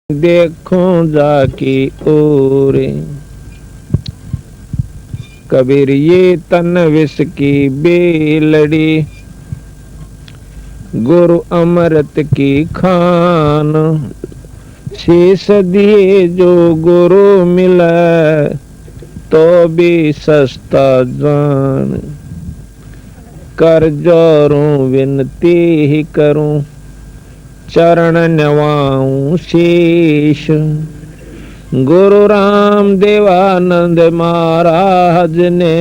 देखूं जाकी ओर। कबीर ये तन विष की बेलड़ी, गुरु अमृत की खान। शीश दिए जो गुरु मिले, तो भी सस्ता जान। कर जोरूं विनती ही करूं, चरण नवाऊं शीश। गुरु राम देवानंद महाराज ने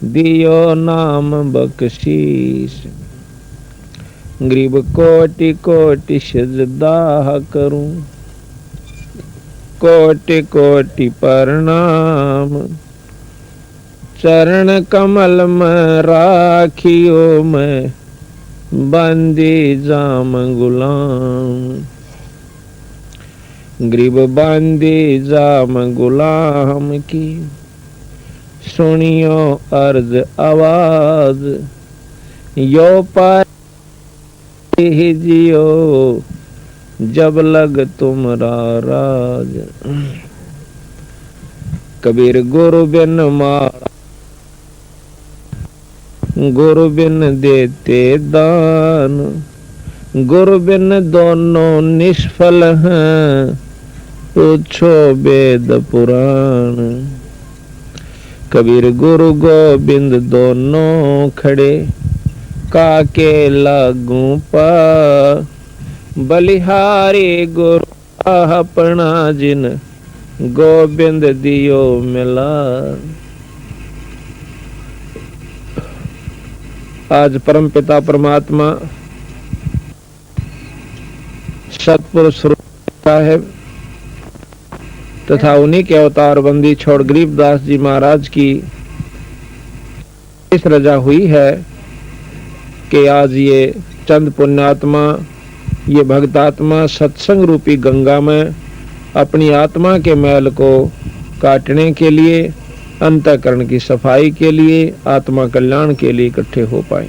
दियो नाम बख्शीश। गरीब कोटि कोटि सजदा करूं, कोटि कोटि प्रणाम। चरण कमल में राखियो मैं, बंदी जाम गुलाम। गरीब बंदी जाम गुलाम की, सुनियो अर्ज आवाज। यो पाए ही जियो, जब लग तुमरा राज। कबीर गुरु बिन मारा, गुरु बिन देते दान। गुरु बिन दोनों निष्फल हैं, पूछो वेद पुराण। कबीर गुरु गोविंद दोनों खड़े, काके लागू पा। बलिहारी गुरु अपना जिन, गोविंद दियो मिला। आज परम पिता परमात्मा सतपुरुष साहेब तथा उन्हीं के अवतार बंदी छोड़ गरीबदास जी महाराज की इस रजा हुई है कि आज ये चंद पुण्यात्मा, ये भक्तात्मा सत्संग रूपी गंगा में अपनी आत्मा के मैल को काटने के लिए, अंतःकरण की सफाई के लिए, आत्मा कल्याण के लिए इकट्ठे हो पाए।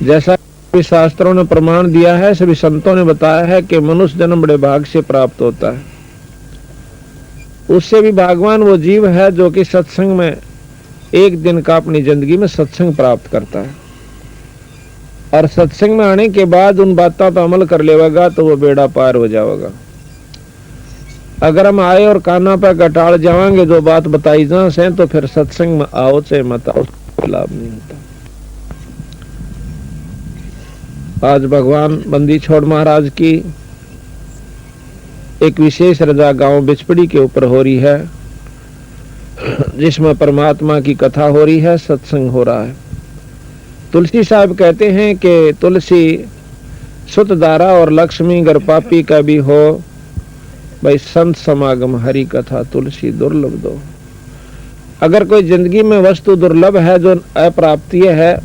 जैसा भी शास्त्रों ने प्रमाण दिया है, सभी संतों ने बताया है कि मनुष्य जन्म बड़े भाग से प्राप्त होता है। उससे भी भागवान वो जीव है जो कि सत्संग में एक दिन का अपनी जिंदगी में सत्संग प्राप्त करता है और सत्संग में आने के बाद उन बातों पर अमल कर लेगा तो वो बेड़ा पार हो जाएगा। अगर हम आए और काना पर गटाड़ जाएंगे जो बात बताई जा से, तो फिर सत्संग में आओ चाहे मत आओ, लाभ नहीं होता। आज भगवान बंदी छोड़ महाराज की एक विशेष रजा गांव बिचपड़ी के ऊपर हो रही है, जिसमें परमात्मा की कथा हो रही है, सत्संग हो रहा है। तुलसी साहब कहते हैं कि तुलसी सुतदारा और लक्ष्मी गर पापी का भी हो, भाई संत समागम हरि कथा तुलसी दुर्लभ दो। अगर कोई जिंदगी में वस्तु दुर्लभ है जो अप्राप्तीय है,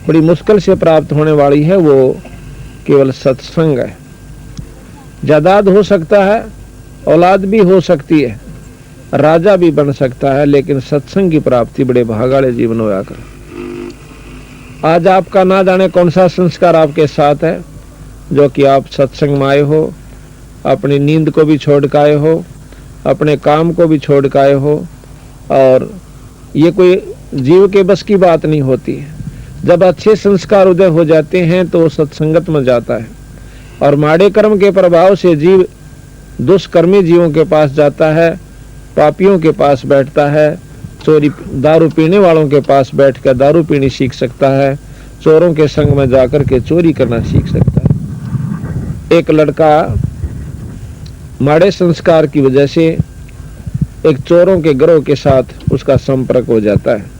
बड़ी मुश्किल से प्राप्त होने वाली है, वो केवल सत्संग है। जायदाद हो सकता है, औलाद भी हो सकती है, राजा भी बन सकता है, लेकिन सत्संग की प्राप्ति बड़े भागाड़े जीवन होया कर। आज आपका ना जाने कौन सा संस्कार आपके साथ है जो कि आप सत्संग में आए हो, अपनी नींद को भी छोड़ के आए हो, अपने काम को भी छोड़ के आए हो। और ये कोई जीव के बस की बात नहीं होती है। जब अच्छे संस्कार उदय हो जाते हैं तो सत्संगत में जाता है और माड़े कर्म के प्रभाव से जीव दुष्कर्मी जीवों के पास जाता है, पापियों के पास बैठता है, चोरी दारू पीने वालों के पास बैठकर दारू पीनी सीख सकता है, चोरों के संग में जाकर के चोरी करना सीख सकता है। एक लड़का माड़े संस्कार की वजह से एक चोरों के गिरोह के साथ उसका संपर्क हो जाता है।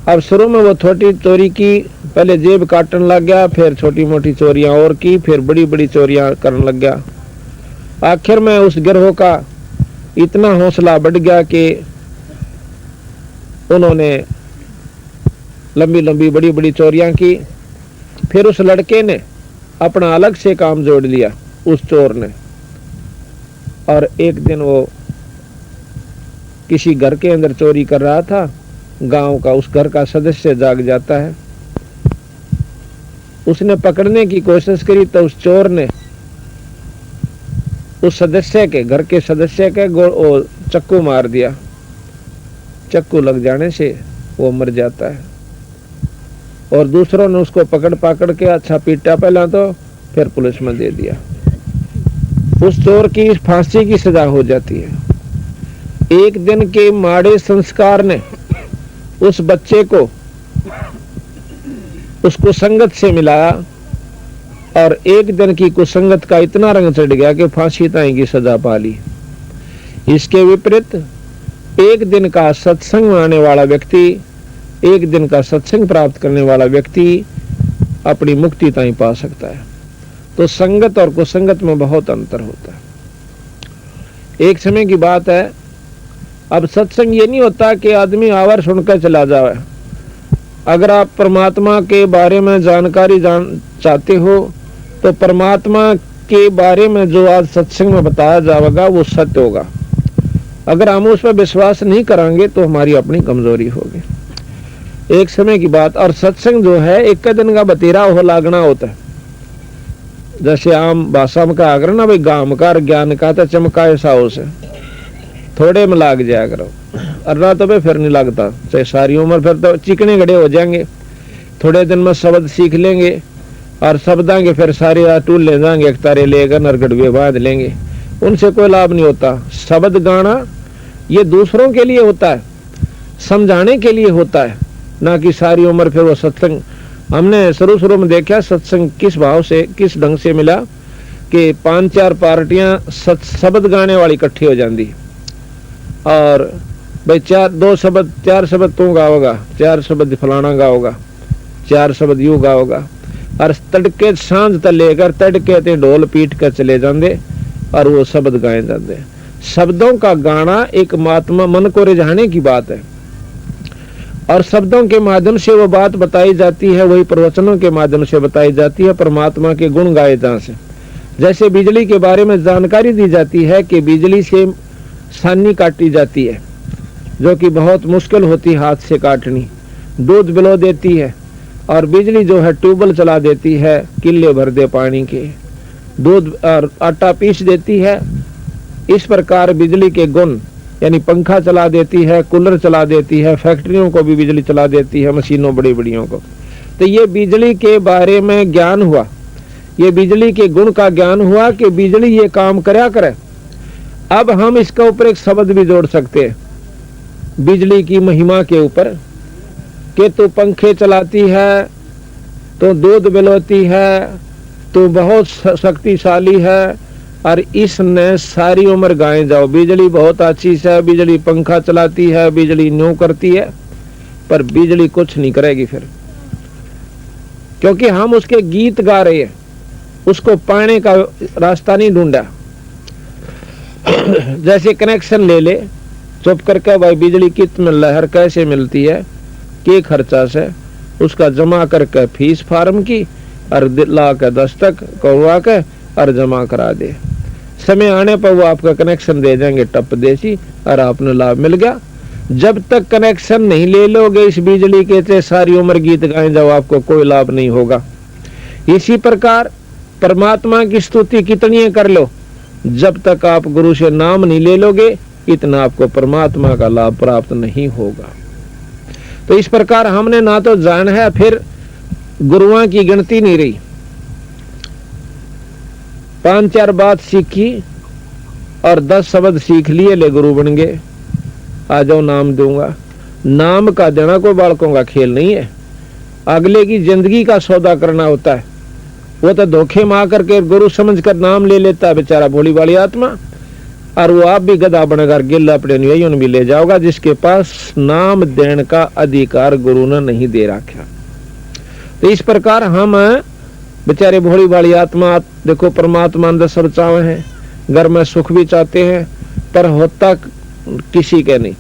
अब शुरू में वो छोटी चोरी की, पहले जेब काटने लग गया, फिर छोटी मोटी चोरियां और की, फिर बड़ी बड़ी चोरियां करने लग गया। आखिर में उस गिरोह का इतना हौसला बढ़ गया कि उन्होंने लंबी लंबी बड़ी बड़ी चोरियां की। फिर उस लड़के ने अपना अलग से काम जोड़ लिया, उस चोर ने। और एक दिन वो किसी घर के अंदर चोरी कर रहा था, गांव का उस घर का सदस्य जाग जाता है उसने पकड़ने की कोशिश करी तो उस चोर ने उस सदस्य के, घर के सदस्य के चक्कू मार दिया। चक्कू लग जाने से वो मर जाता है और दूसरों ने उसको पकड़ के अच्छा पीटा पहला, तो फिर पुलिस में दे दिया। उस चोर की फांसी की सजा हो जाती है। एक दिन के माड़े संस्कार ने उस बच्चे को उस कुसंगत से मिलाया और एक दिन की कुसंगत का इतना रंग चढ़ गया कि फांसी ताई की सजा पा ली। इसके विपरीत एक दिन का सत्संग आने वाला व्यक्ति, एक दिन का सत्संग प्राप्त करने वाला व्यक्ति अपनी मुक्ति ताई पा सकता है। तो संगत और कुसंगत में बहुत अंतर होता है। एक समय की बात है, अब सत्संग ये नहीं होता कि आदमी आवर सुनकर चला जाए। अगर आप परमात्मा के बारे में जानकारी चाहते हो तो परमात्मा के बारे में जो आज सत्संग में बताया जाएगा वो सत्य होगा। अगर हम उस पर विश्वास नहीं करेंगे तो हमारी अपनी कमजोरी होगी। एक समय की बात, और सत्संग जो है एक दिन का बतेरा हो लागना होता है। जैसे आम भाषा में कहा करो ना भाई, गाम का ज्ञान का तो चमका ऐसा हो से थोड़े में लाग जाया करो, अर्रा तो फिर नहीं लगता। चाहे सारी उम्र फिर तो चिकने गड़े हो जाएंगे। थोड़े दिन में शब्द सीख लेंगे और शब्दां के फिर सारे टूल ले जाएंगे, एक तारे लेकर नरगढ़ बांध लेंगे, उनसे कोई लाभ नहीं होता। शब्द गाना ये दूसरों के लिए होता है, समझाने के लिए होता है, ना कि सारी उम्र फिर वो सत्संग। हमने शुरू में देखा सत्संग किस भाव से, किस ढंग से मिला कि 5-4 पार्टियां शब्द गाने वाली इकट्ठी हो जाती और भाई 4 शब्द तू गाओगा, 4 शब्द फलाना गाओगा, 4 शब्द यू गाओगा, और तड़के सांझ तक लेकर तड़के ते ढोल पीट कर चले जाते और वो शब्द गाए जाते। शब्दों का गाना एक महात्मा मन को रिझाने की बात है और शब्दों के माध्यम से वो बात बताई जाती है, वही प्रवचनों के माध्यम से बताई जाती है। परमात्मा के गुण गाए जहां से, जैसे बिजली के बारे में जानकारी दी जाती है कि बिजली से सानी काटी जाती है जो कि बहुत मुश्किल होती है हाथ से काटनी, दूध बिलो देती है और बिजली जो है ट्यूबवेल चला देती है, किले भर दे पानी के, दूध और आटा पीस देती है। इस प्रकार बिजली के गुण, यानी पंखा चला देती है, कूलर चला देती है, फैक्ट्रियों को भी बिजली चला देती है, मशीनों बड़ी बड़ियों को। तो ये बिजली के बारे में ज्ञान हुआ, ये बिजली के गुण का ज्ञान हुआ कि बिजली ये काम करया करे। अब हम इसका ऊपर एक शब्द भी जोड़ सकते हैं बिजली की महिमा के ऊपर कि तू पंखे चलाती है, तो दूध बिलोती है, तो बहुत शक्तिशाली है और इसने सारी उम्र गाए जाओ बिजली बहुत अच्छी है, बिजली पंखा चलाती है, बिजली न्यू करती है, पर बिजली कुछ नहीं करेगी फिर, क्योंकि हम उसके गीत गा रहे हैं, उसको पाने का रास्ता नहीं ढूंढा। जैसे कनेक्शन ले ले चुप करके, भाई बिजली कितने लहर कैसे मिलती है, के खर्चा से, उसका जमा करके फीस फार्म की और ला के दस्तक करवा के और जमा करा दे। समय आने पर वो आपका कनेक्शन दे देंगे टप देसी और आपने लाभ मिल गया। जब तक कनेक्शन नहीं ले लोगे इस बिजली के से सारी उम्र गीत गाए जाओ, आपको कोई लाभ नहीं होगा। इसी प्रकार परमात्मा की स्तुति कितनी कर लो, जब तक आप गुरु से नाम नहीं ले लोगे इतना आपको परमात्मा का लाभ प्राप्त नहीं होगा। तो इस प्रकार हमने ना तो जान है, फिर गुरुओं की गिनती नहीं रही। 5-4 बात सीखी और 10 शब्द सीख लिए, ले गुरु बन गए, आ जाओ नाम दूंगा। नाम का देना कोई बालकों का खेल नहीं है, अगले की जिंदगी का सौदा करना होता है। वो तो धोखे में आकर के गुरु समझकर नाम ले लेता है बेचारा भोली वाली आत्मा, और वो आप भी गधा बनकर गिल अपने अनुयायियों भी ले जाओगा जिसके पास नाम देने का अधिकार गुरु ने नहीं दे रखा। तो इस प्रकार हम बेचारे भोली वाली आत्मा, देखो परमात्मा अंदर सब चाहे हैं, घर में सुख भी चाहते हैं, पर होता किसी के नहीं।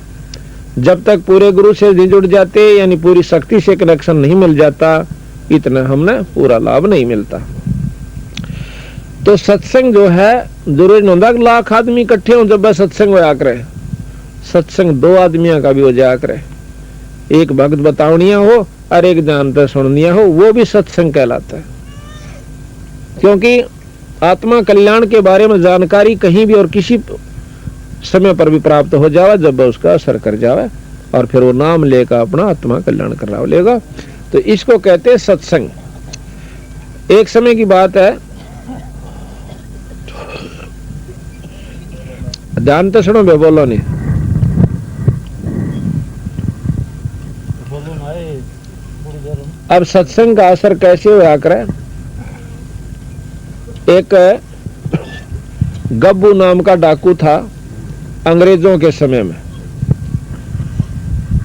जब तक पूरे गुरु से नहीं जुड़ जाते, यानी पूरी शक्ति से कनेक्शन नहीं मिल जाता, इतना हमने पूरा लाभ नहीं मिलता। तो सत्संग जो है जरूरी नहीं होता 1,00,000 आदमी इकट्ठे हो जब सत्संग होया करे। सत्संग 2 आदमियों का भी हो जाया करे, एक भक्त बतावनिया हो और एक जानता सुननिया हो, वो भी सत्संग कहलाता है। क्योंकि आत्मा कल्याण के बारे में जानकारी कहीं भी और किसी समय पर भी प्राप्त हो जावे जब उसका असर कर जावे और फिर वो नाम लेकर अपना आत्मा कल्याण करा लेगा। तो इसको कहते हैं सत्संग। एक समय की बात है, ध्यान तो सुनो बे, बोलो नहीं। अब सत्संग का असर कैसे हुआ करे। एक गब्बू नाम का डाकू था अंग्रेजों के समय में,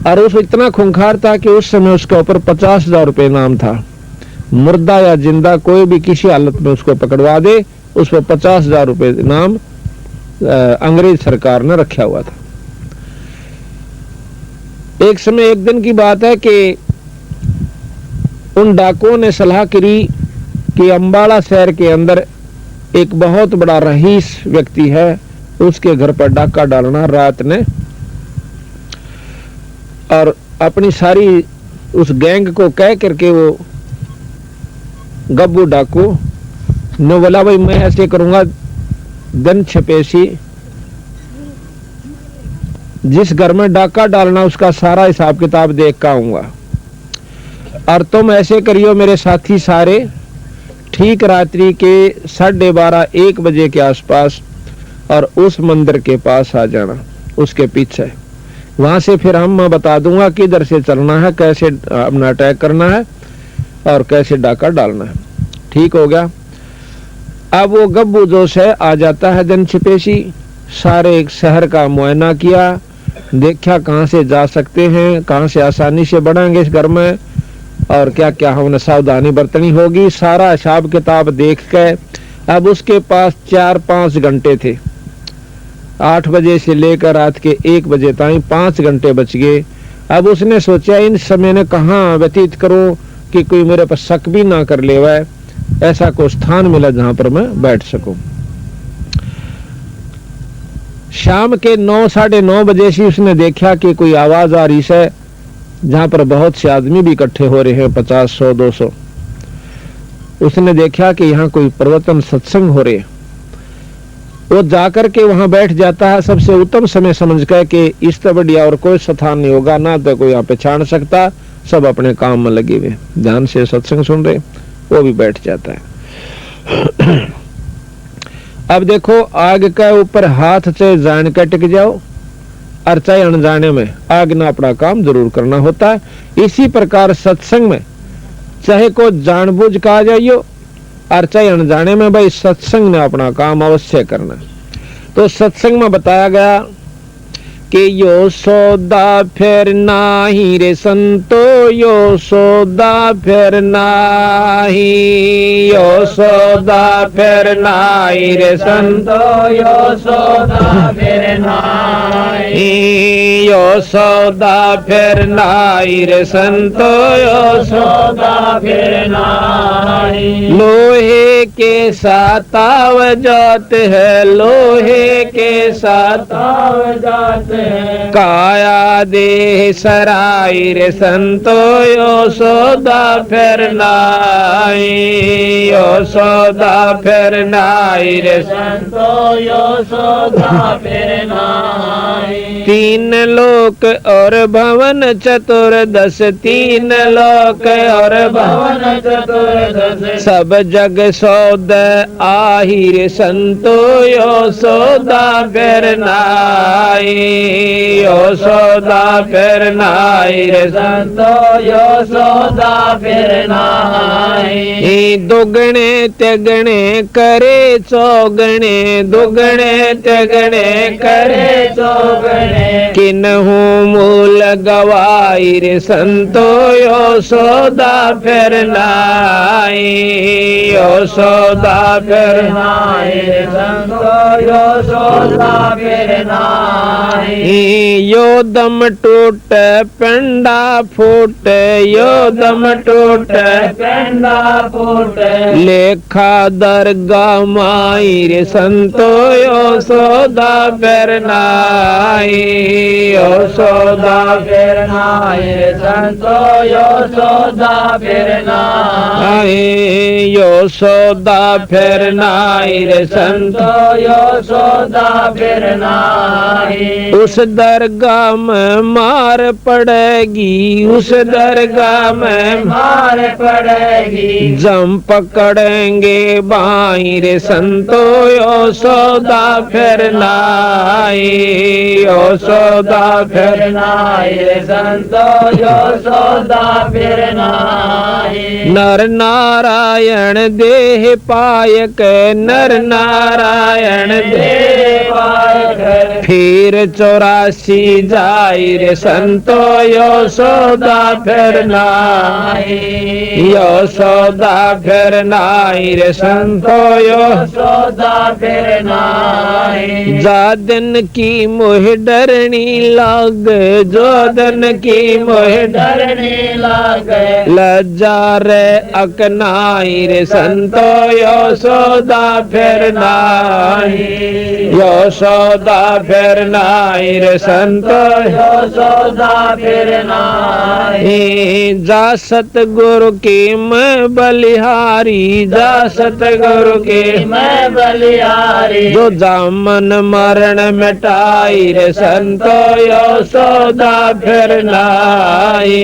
और उस इतना खूंखार था कि उस समय उसके ऊपर 50,000 रुपये इनाम था। मुर्दा या जिंदा कोई भी किसी हालत में उसको पकड़वा दे, उस पर 50,000 रुपये इनाम अंग्रेज सरकार ने रखा हुआ था। एक समय एक दिन की बात है कि उन डाकुओं ने सलाह करी कि अंबाला शहर के अंदर एक बहुत बड़ा रईस व्यक्ति है, उसके घर पर डाका डालना रात ने, और अपनी सारी उस गैंग को कह करके वो गब्बू डाकू ने बोला भाई मैं ऐसे करूंगा, दिन छपेसी जिस घर में डाका डालना उसका सारा हिसाब किताब देख कर आऊंगा, और तुम ऐसे करियो मेरे साथी सारे ठीक रात्रि के 12:30-1 बजे के आसपास और उस मंदिर के पास आ जाना, उसके पीछे। वहां से फिर मैं बता दूंगा किधर से चलना है, कैसे अपना अटैक करना है और कैसे डाका डालना है। ठीक हो गया। अब वो गब्बू जोश है आ जाता है दिन छिपेशी, सारे एक शहर का मुआयना किया, देखा कहां से जा सकते हैं, कहां से आसानी से बढ़ेंगे इस घर में और क्या क्या हमने सावधानी बरतनी होगी, सारा हिसाब किताब देख के अब उसके पास 4-5 घंटे थे। 8 बजे से लेकर रात के 1 बजे तक 5 घंटे बच गए। अब उसने सोचा इन समय ने कहाँ व्यतीत करूं कि कोई मेरे पर शक भी ना कर ले, ऐसा कोई स्थान मिला जहां पर मैं बैठ सकूं। शाम के 9-9:30 बजे से उसने देखा कि कोई आवाज आ रही है जहां पर बहुत से आदमी भी इकट्ठे हो रहे हैं, 50, 100, 200। उसने देखा कि यहाँ कोई प्रवचन सत्संग हो रहे हैं। वो जाकर के वहां बैठ जाता है सबसे उत्तम समय समझ कर कि इससे बढ़िया और कोई स्थान नहीं होगा, ना तो कोई यहाँ पे छान सकता, सब अपने काम में लगे हुए ध्यान से सत्संग सुन रहे, वो भी बैठ जाता है। अब देखो आग के ऊपर हाथ से जान के टिक जाओ और चाहे अनजाने में आग ना अपना काम जरूर करना होता है। इसी प्रकार सत्संग में चाहे को जानबूझ का आ जाइयो और चाहे अनजाने में भाई सत्संग ने अपना काम अवश्य करना। तो सत्संग में बताया गया कि यो सौदा फिर नाही रे संतो, यो सौदा फिर नाही, यो सौदा फिर नाही रे संतो, यो सौदा फिर नाही, यो सौदा फिर नाही रे संतो, यो सौदा फिर नाही। लोहे के साथ आव जात है, लोहे के साथ आव जात काया देह सराय रे संतो, यो सौदा फिर नाई, यो सौदा फिर नाई रे संतो, यो सौदा फिर नाई। 3 लोक और भवन चतुर्दश, 3 लोक और भवन चतुर्दश, सब जग सौदा आही रे संतो, यो सौदा फिर नाई, यो सौदा फिर नाई रे संतो, यो सौदा फिर नाई। दुगने तिगने करे चौगने, दुगने तिगने करे चौगने, किन्हू मूल गवाई रे संतो, यो सौदा फिर नाई, यो सौदा फिर नाई रे संतो, यो सौदा फिर नाई। यो दम टूट पेंडा फूट, यो दम टूट पेंडा फूट, लेखा दरगा माई रे संतो, यो सौदा फिर नाई, यशोदा फिर नाई रे संतो यशोदा फिर नाई, यशोदा फिर नाई रे संतो यशोदा फिर नाई। उस दरगाह में मार पड़ेगी, उस दरगाह में मार पड़ेगी, जम पकड़ेंगे बाई रे संतो यशोदा फिर नाई, यशोदा फिर नाई रे संतो यशोदा फिर नाई। नर नारायण देह पायक, नर नारायण देह पायक, फिर 84 जाई रे संतो यशोदा फिर नाई, यशोदा फिर नाई रे संतो यशोदा फिर नाई। जादन की मोह डरनी लाग, जोदन की मोह डरनी लाग, लज्जा रे अकनाई रे संतो यशोदा फिर नाई, यशोदा फिर नाई रे संतो यशोदा फिर नाई। जा सतगुरु की मैं बलिहारी, जा सतगुरु की मैं बलिहारी, जो जामन मरण मिटाई रे संतो यशोदा फिर नाई,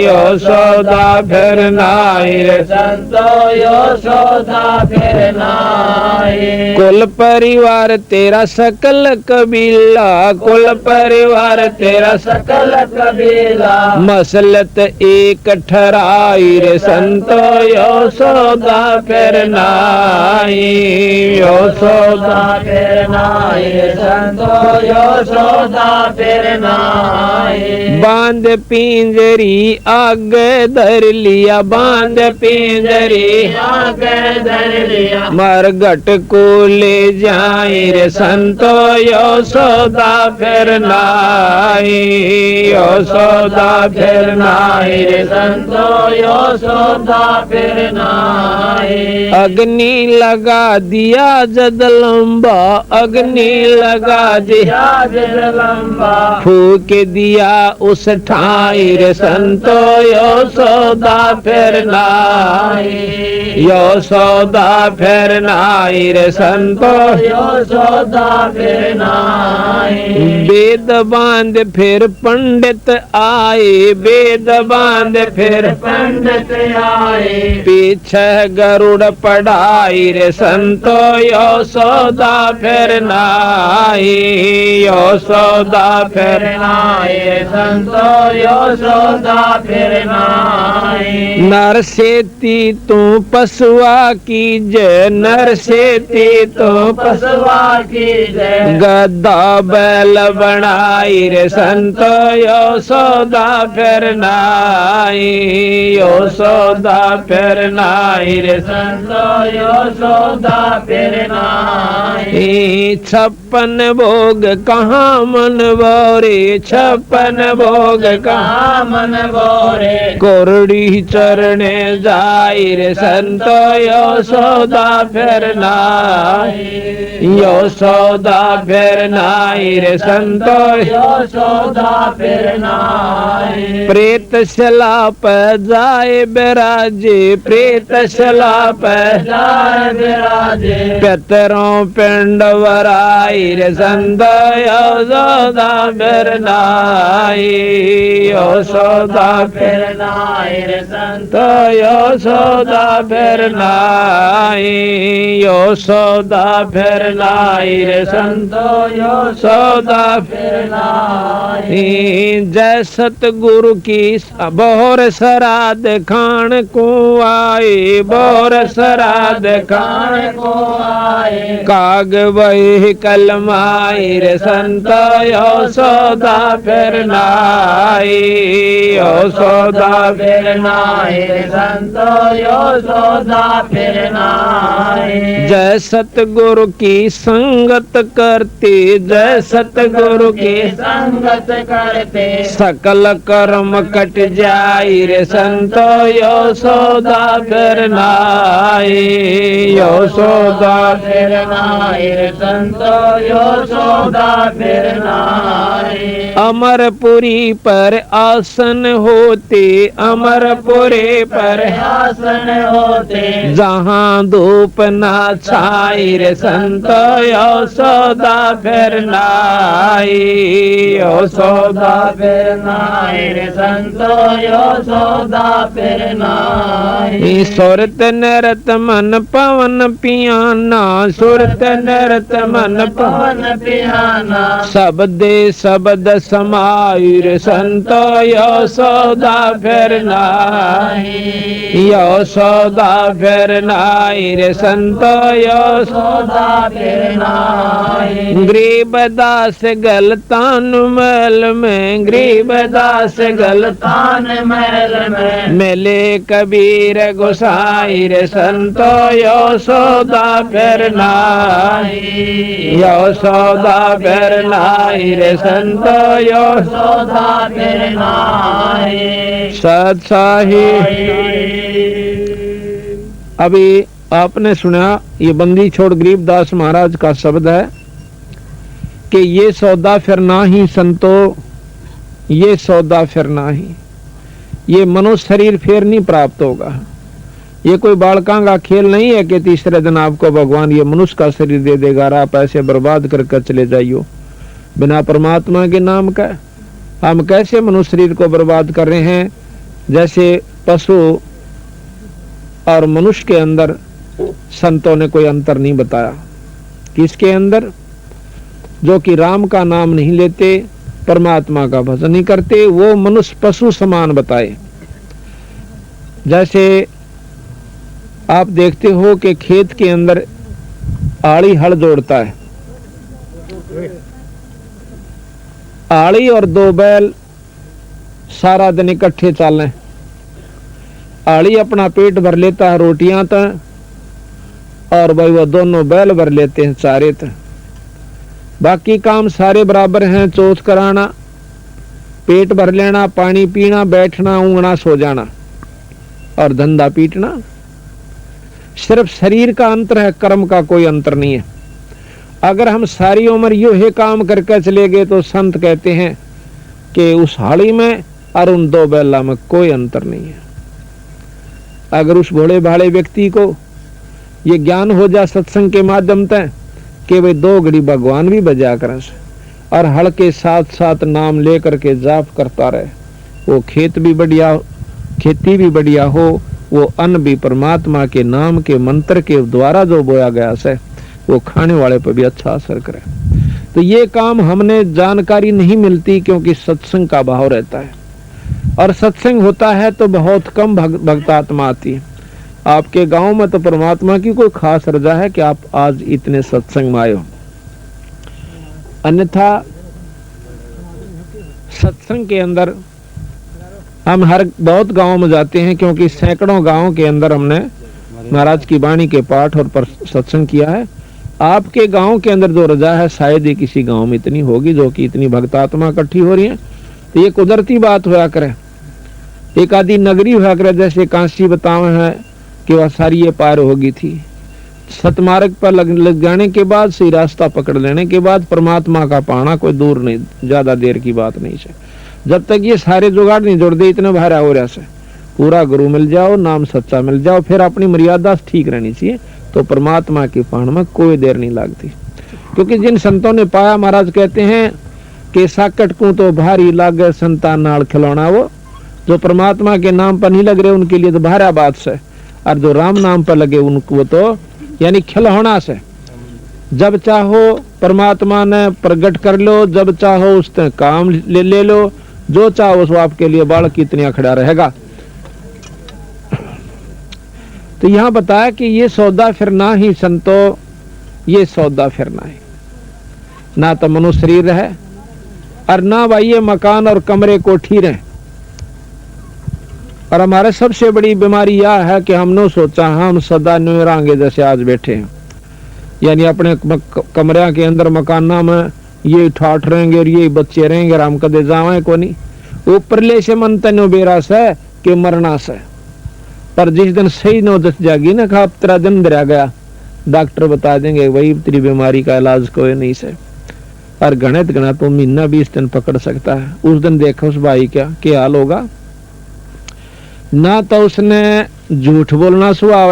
यशोदा फिर नाई रे संतो यशोदा फिर नाई। कुल परिवार तेरा सकल कबीला, कुल परिवार तेरा सकल कबीला, मसलत एक ठहराई रे संतो यशोदा फिर नाई, यशोदा फिर नाई रे संतो यशोदा फिर नाई। बांध पिंजरी आगे धर लिया, बांध पिंजरी आगे धर लिया, मरघट को ले जाई रे संतो यशोदा फिर नाई, यशोदा फिर नाई रे संतो यशोदा फिर नाई। अग्नि लगा दिया जगदम्बा, अग्नि लगा दिया जगदम्बा, फूक दिया उस ठाई रे संतो यशोदा फिर नाई, यशोदा फिर नाई रे संतो यशोदा फिर नाई। वेद बांध फिर पंडित आए, वेद बांध फिर पंडित आए, पीछे गरुड़ पढ़ाई रे संतो यशोदा फिर नाई, यशोदा फिर नाई रे संतो यशोदा फिर नाई। नर सेती तू पशुआ की जय, नर सेती तू पशुआ की जय, गद्दा बैल बनाई रे संतो यशोदा फिर नाई, यशोदा फिर नाई रे संतो यशोदा फिर नाई। 56 भोग कहाँ मन बोरे, 56 भोग कहाँ मन बोरे, कोरड़ी चरणे जाई रे संतो यशोदा फिर नाई, यशोदा फिर नाई रे संतो यशोदा फिर नाई। प्रेत शला पर जाए बिराजे, प्रेत शला पर जाए बिराजे, पितरों पिंड वराई रे संतो यशोदा फिर नाई, यशोदा फिर नाई रे संतो यशोदा फिर नाई, यशोदा फिर नाई रे संतो यशोदा फिर नाई। जय सतगुरु की बोर श्राद्ध खान को आए, बोर श्राद्ध खान को आए, काग वही कलमाई रे संतो यशोदा फिर नाई, यशोदा फिर नाई रे संतो यशोदा फिर नाई। जय सतगुरु की संगत करते, जय सतगुरु की संगत करते, सकल कर्म कट जाई रे संतो यो सौदा फिर नाई, यो सौदा फिर नाई रे संतो यो सौदा फिर नाई। अमरपुरी पर आसन होते, अमरपुरी पर आसन होते, जहाँ धूप ना छाई रे संतो यो सौदा फिर नाई, यो सौदा फिर नाई रे संतो यो सौदा फिर नाई। सुरत नरत मन पवन पियाना, सुरत नरत मन पवन पियाना, शब्दे शब्द समाई रे संतो यो सौदा फिर नाई, यो सौदा फिर नाई रे संतो यो सौदा फिर नाई। गरीबदास गलतान महल में, गरीबदास गलतान महल में, मिले कबीर गोसाई रे संतो यो सौदा फिर नाई, यो सौदा फिर नाई रे संतो यो सौदा फिर नाई। सत्साही। अभी आपने सुना ये बंदी छोड़ गरीबदास महाराज का शब्द है कि ये सौदा फिर ना ही संतो, ये सौदा फिर ना ही, ये मनुष्य शरीर फिर नहीं प्राप्त होगा। ये कोई बालकां का खेल नहीं है कि तीसरे दिन आपको भगवान ये मनुष्य का शरीर दे देगा और आप ऐसे बर्बाद करके चले जाइयो बिना परमात्मा के नाम का। हम कैसे मनुष्य शरीर को बर्बाद कर रहे हैं, जैसे पशु और मनुष्य के अंदर संतों ने कोई अंतर नहीं बताया। किसके अंदर? जो कि राम का नाम नहीं लेते, परमात्मा का भजन नहीं करते, वो मनुष्य पशु समान बताए। जैसे आप देखते हो कि खेत के अंदर आड़ी हल जोड़ता है, आड़ी और दो बैल सारा दिन इकट्ठे चलें, आड़ी अपना पेट भर लेता है रोटियां तक, और भाई वो दोनों बैल भर लेते हैं चारे तक। बाकी काम सारे बराबर हैं, चोथ कराना, पेट भर लेना, पानी पीना, बैठना, ऊँगना, सो जाना और धंधा पीटना। सिर्फ शरीर का अंतर है, कर्म का कोई अंतर नहीं है। अगर हम सारी उम्र यो ही काम करके चले गए तो संत कहते हैं कि उस हाड़ी में और उन दो बैला में कोई अंतर नहीं है। अगर उस भोले भाले व्यक्ति को ये ज्ञान हो जाए सत्संग के माध्यम से कि भाई दो घड़ी भगवान भी बजा कर और हल के साथ साथ नाम लेकर के जाप करता रहे, वो खेत भी बढ़िया, खेती भी बढ़िया हो, वो अन्न भी परमात्मा के नाम के मंत्र के द्वारा जो बोया गया है वो खाने वाले पर भी अच्छा असर करे। तो ये काम हमने जानकारी नहीं मिलती क्योंकि सत्संग का भाव रहता है, और सत्संग होता है तो बहुत कम भक्तात्मा आती है। आपके गांव में तो परमात्मा की कोई खास रजा है कि आप आज इतने सत्संग में आए हो। अन्यथा सत्संग के अंदर हम हर बहुत गांव में जाते हैं, क्योंकि सैकड़ों गांव के अंदर हमने महाराज की वाणी के पाठ और सत्संग किया है। आपके गांव के अंदर जो रजा है शायद ही किसी गांव में इतनी होगी जो कि इतनी भक्तात्मा इकट्ठी हो रही है। तो ये कुदरती बात होया करे, एक आदि नगरी होया करे, जैसे कांसी बतावे है कि वह सारी ये पार होगी थी। सतमार्ग पर लग जाने के बाद, सही रास्ता पकड़ लेने के बाद परमात्मा का पाना कोई दूर नहीं, ज्यादा देर की बात नहीं है। जब तक ये सारे जुगाड़ नहीं जोड़ दे, इतना भारा हो रहा से पूरा गुरु मिल जाओ, नाम सच्चा मिल जाओ, फिर अपनी मर्यादा ठीक रहनी चाहिए, तो परमात्मा की पाण में कोई देर नहीं लगती। क्योंकि जिन संतों ने पाया, महाराज कहते हैं कि साकट को तो भारी लागे संतान नाल खिलौना, वो जो परमात्मा के नाम पर नहीं लग रहे उनके लिए तो भारा बात से, और जो राम नाम पर लगे उनको तो यानी खिलौना से। जब चाहो परमात्मा ने प्रकट कर लो, जब चाहो उसने काम ले लो, जो चाहो वो आपके लिए बालक कितनी खड़ा रहेगा। तो यहाँ बताया कि ये सौदा फिरना ही संतो, ये सौदा फिरना है, ना तो मनुष्य शरीर रहे और ना भाई ये मकान और कमरे कोठी रहे। और हमारे सबसे बड़ी बीमारी यह है कि हमने सोचा हम सदा न्यूरांगे जैसे आज बैठे हैं, यानी अपने कमरे के अंदर मकाना में ये ठाठ रहेंगे और ये बच्चे रहेंगे और हम कदे जावे को नहीं। ऊपर ले से मन तनो बेरा से कि मरना से पर जिस दिन सही नौबत जागी ना खा तेरा दिन दरिया गया, डॉक्टर बता देंगे वही तेरी बीमारी का इलाज कोई नहीं से। और गणित गणा तो महीना 20 दिन पकड़ सकता है। उस दिन देखो उस भाई क्या हाल होगा। ना तो उसने झूठ बोलना सुहाव है,